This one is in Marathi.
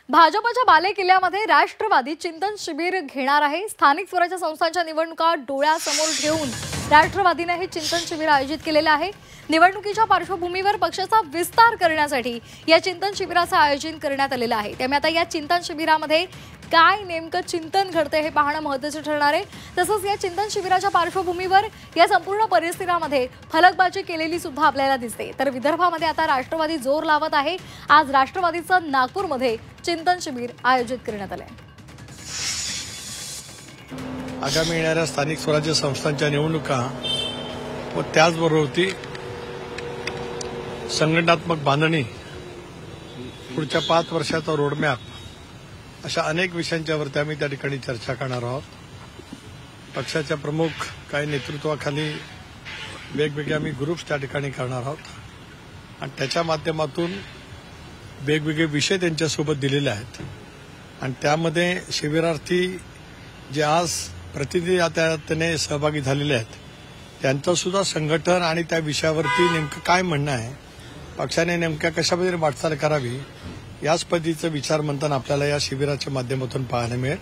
भाजपच्या बालेकिल्ल्यामध्ये राष्ट्रवादी चिंतन शिबिर घेणार आहे। स्थानिक स्वराज्य संस्थांच्या निवडणुका डोळ्यासमोर ठेवून राष्ट्रवादीने हे चिंतन शिबिर आयोजित केलेले आहे। निवडणुकीच्या पार्श्वभूमीवर पक्षाचा विस्तार करण्यासाठी या चिंतन शिबिराचे आयोजन करण्यात आलेले आहे। त्यामुळे आता या चिंतन शिबिरामध्ये काय नेमकं चिंतन घडते हे पाहणं महत्त्वाचं ठरणार आहे। तसंच या चिंतन शिबिराच्या पार्श्वभूमीवर या संपूर्ण परिसरामध्ये फलकबाजी केलेली सुद्धा आपल्याला दिसते। तर विदर्भामध्ये आता राष्ट्रवादी जोर लावत आहे। आज राष्ट्रवादीचं नागपूरमध्ये चिंतन शिबिर आयोजित करण्यात आले आहे। आगामी येणाऱ्या स्थानिक स्वराज्य संस्थांच्या निवडणुका व त्याचबरोबर संघटनात्मक बांधणी, पुढच्या 5 वर्षाचा रोडमॅप, अशा अनेक विषयांच्यावरती आम्ही त्या ठिकाणी चर्चा करणार आहोत। पक्षाच्या प्रमुख काही नेतृत्वाखाली वेगवेगळे आम्ही ग्रुप्स त्या ठिकाणी करणार आहोत आणि त्याच्या माध्यमातून वेगवेगळे विषय त्यांच्यासोबत दिलेले आहेत आणि त्यामध्ये शिबिरार्थी जे आज प्रतिनिधी सहभागी झालेले आहेत त्यांचं सुद्धा संघटन आणि त्या विषयावरती नेमकं काय म्हणणं आहे, पक्षाने नेमक्या कशा पद्धतीने वाटचाल करावी, याच पद्धतीचं विचार मंथन आपल्याला या शिबिराच्या माध्यमातून पाहायला मिळेल।